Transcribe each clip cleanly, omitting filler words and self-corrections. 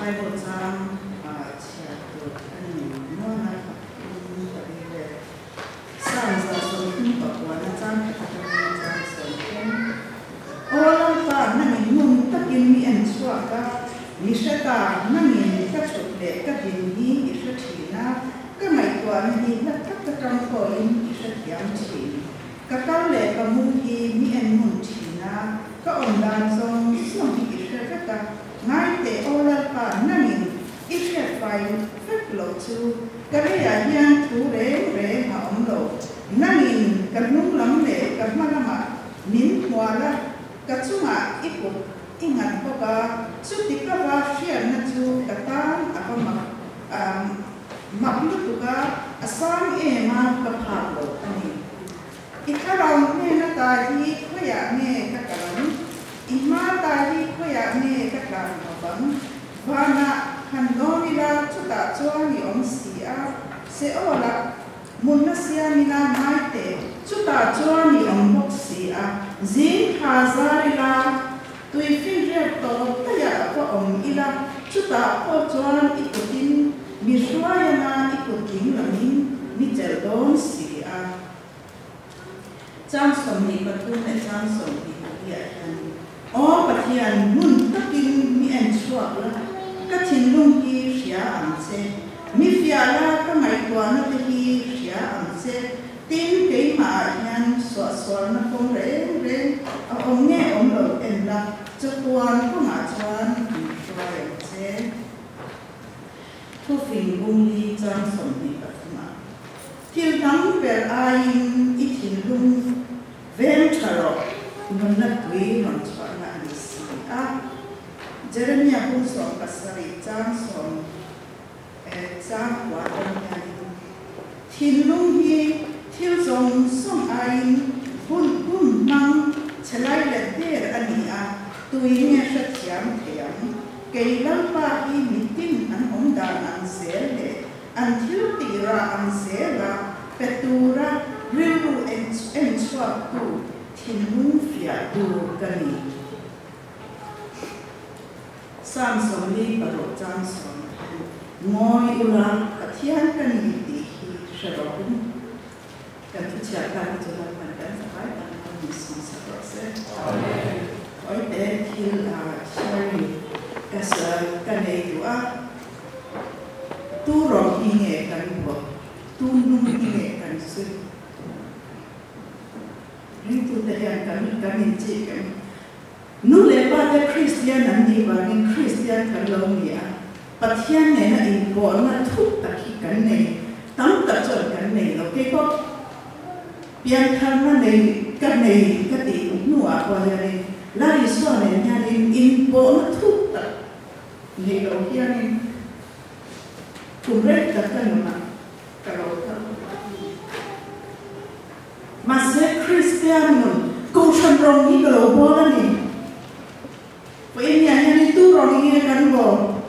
Bible jam chapter no na Psalms so tin pa wa na jam so olam pa na ni mun takin mi an chwa ka ni shata na ni ka chuk le ka din ni ishathina ka mai kwa ni na ka tam ko in ishatyam chi ka ka le ka mu hi mi an mun thina ka on dan song song hi isha ka ngay để ô la pa na ni ít sẽ phải phép lộ chu cái này là hiện thú rễ mà ông lộ na ni cái nung lắm để cái mà làm nín hoa la cái chú mà ít cuộc ít ngàn có cả chú tí cái va phía na chu cái tan à không mà mặc lúc tụ cái sang em mà cái phá lộ anh ít cái lòng nghe nó tài đi có nhà nghe cái cái Ima tadi ko ya ne kaklan babang wana handoni la chuta chuani om sia se ola munna sia mina maite chuta chuani om bok sia zin hazari la tui finre to taya ko om ila chuta ko chuan ikutin mishwayana ikutin lamin michel don sia chang som ni patun e chang som ni ya ô bạch hiền mun takin mi en chuak la ka thin lung hi ria am che mi fia la ka mai kwa na te hi ria am che tin ke ma hian so na kom re om nge om lo en la chuan ko ma chuan ria che thu fin bung li chang som ni patma til dang per ain I thin lung ven tharo non na tui non chuan na ni si a Jeremiah bung som pasari chang som chang wa ton ya thin lung hi thil zong som ai bun mang chalai le der ani a tui ne sha thiam thiam kei lam pa hi mitin an om dan an se le an thil ti ra an se la petura riu en chwa tu Thiên lung phía tu cani, sam som li baro chang som, ngoi ula kathian cani ti hi sharon, kan tu chia kan tu la kan kan sabai kan kan misi sabose. Oi te thil a shari kasa kanei tu a tu rom hi nge kan bo, tu nung hi nge kan su. Itu terlihat kami cakap, nulle pada Kristian nanti bagi Kristian kalau dia, patian nena impor na thuk taki kan ne, tam kacor kan ne, oke kok, pian karena ne kan ne kati nuah wajah ne, lari soalnya nyari impor na thuk tak, ne kalau dia ne, kumret takkan mana, kalau tak. Masih Kristian kau cenderung ni kalau boleh ni, ini hanya itu orang ini kan boleh.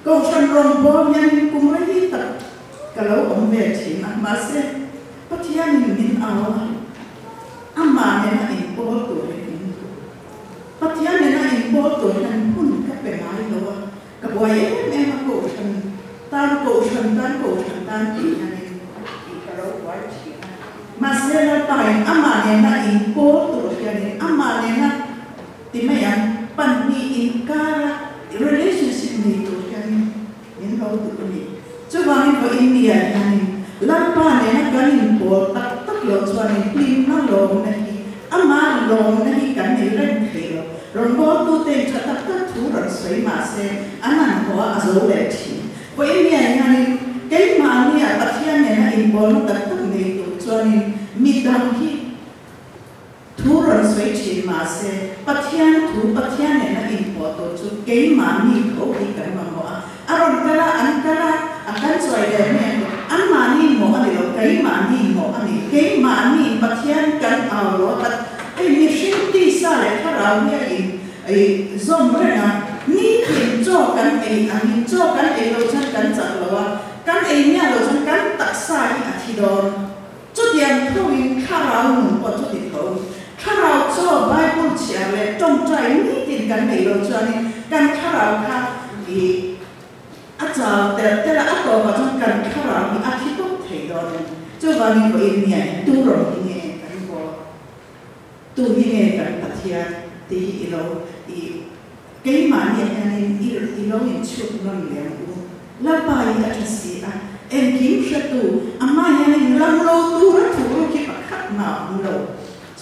Kau cenderung boleh yang kumai kita kalau orang bercakap masih patian ini awal, aman yang impor tu ini, patian yang impor tu yang pun kepengai loh, kebuaya memang kau tan ini kalau buat masalah paling aman na import terus yani aman na timayan panhi inkara relationship ni terus yani how to ni coba ni ko India yani lampa na kan import tak lo swani pin na lo nahi aman lo nahi kan ni ren khelo rombo tu te chatak ta thu ran sai ma se anan ko azo le thi ko India yani cái mà ni à patian này là import tất tất này tụi cho nên mi đam hi thu rồi suy chỉ mà se patian này là import tụi cho cái mà ni khẩu đi cái mà họ aron kala akan suy để này ăn mà ni mỏ này là cái mà ni mỏ này cái mà ni patian cần ao lo tất cái ni sinh ti sa lại thà rau này ai zoom rồi na ni hình cho cần ai anh cho cần ai lo chân cần chặt lo kan enya lo san kan taksa I athidor chu dia liam thôi khá rau nụ có chút thì thôi khá rau cho Bible chia lệ trong trái ní tiền cần này rồi cho nên cần khá rau khá thì giờ thế là ác vào trong cần khá rau thì ác khi tốt thấy đó cho vào mình có ý nghĩa tu rồi ý nghĩa cần có tu ý nghĩa cần thật thiệt thì ý lâu thì cái mà này anh ý lâu in chút nó liam la bài đã cho xí em kiếm sẽ tu amma anh làm lâu tu rất thủ khi mà khắc nào lâu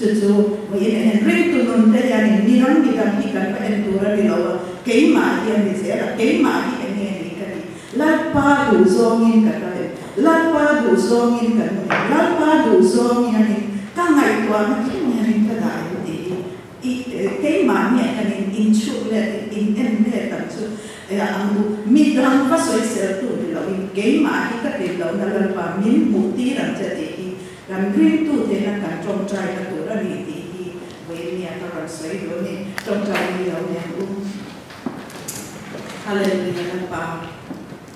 chú vậy nên riêng tu luôn đây anh đi nói đi làm khi cần phải em tu ra đi lâu cái mà thì anh sẽ là cái mà thì anh nghe đi cái la ba đủ zong in cả đấy la ba đủ zong in cả la ba đủ zong in anh các ngày qua nó khi nghe anh cái đại thì cái mà nghe anh in chút là in em nghe tận chút ang mi dang va soi ser tu de lo in ke ma hi ka de lo na la pa min mu ti ran cha te hi ran green tu te na kan trong trai ka tu ra ni ti hi we ni a ka ran soi do ni trong trai ni lo ne hallelujah la pa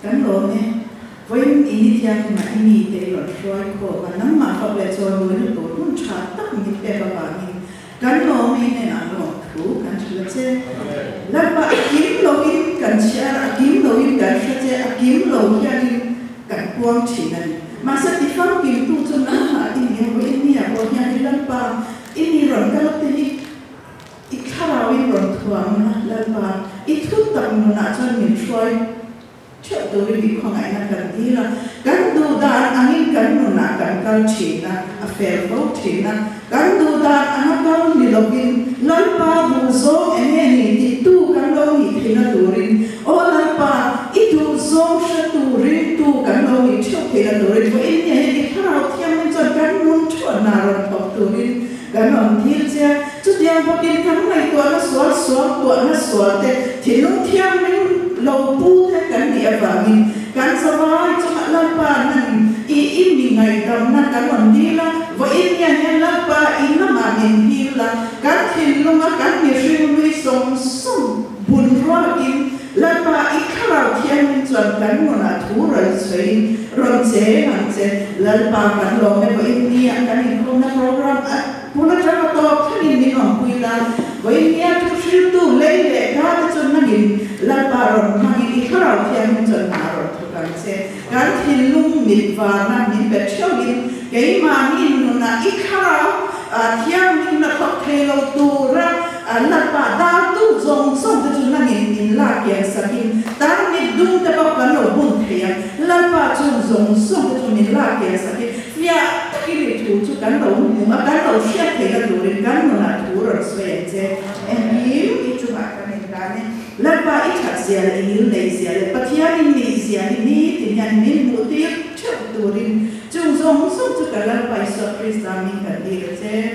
kan lo ne với ý theo mà ini te lo soi ko và nắm mà pháp lệ cho người nó tổ luôn cha tất nhiên te ba ba ni kan lo me ne na lo thu kan chula che la pa kim lo in kan chia kim lo in kan chia kim lo kia đi kan quang chỉ này mà sao thì phong kim tu cho nó mà in nhiều với in nhiều với nhà đi la pa in rồi cái lúc thì ít khá là in rồi thuần la pa ít thuốc tập nó nã cho mình xoay chỗ tôi bị không ai là cần đi là kan du dan angin kan nó nã kan cao chỉ là affair vô chỉ là kan du dan anh cao đi login la pa du zo anh thì tu kan lo ni thì nó turin o la pa itu zo sẽ turin tu kan lo ni chok thì là turin với anh thì khao thiam nên cho kan muốn chuẩn nào rồi học turin kan on thiel cha chút dia có tin kan này tua nó xóa thì lúc thiam nên lâu pu thế kan địa và mình kan sa vai cho la pa nên in mình ngày đồng na kan on đi là với anh nhà la pa in nó mà mình đi là kan thì lúc mà kan nhiều sinh nuôi sống buồn rót in la pa ít khao thiam cho kan nó là thú rồi xây rồi chế la pa kan lo me với anh nhà kan in không na program pula trama to khani ni no kuila với nhà tu siêu tu lấy để ra cho nó nhìn la pa rồi mà đi khao thiam cho nó rồi thôi kan chế kan thì lung mít và na mít bẹt cho in cái mà nhìn nó là ít khao thiam mình là học thầy lâu tu ra la pa da tu zong song cho nó nhìn la kia sakin ta mình dung ta bọc cái lỗ bún thầy la pa chung zong song cho mình la kia sakin ya khi để thủ cho cán đầu mà cán đầu xét thì là thủ đến cán mà là thủ rồi xoay chế em hiểu ít chút mà cái này này là ba ít hạt gì là hiểu này gì là bắt nhà đi này gì này thì nhà mình mua tiền chụp thủ đến chung giống sống cho cả là bài surprise mình cần đi rồi chế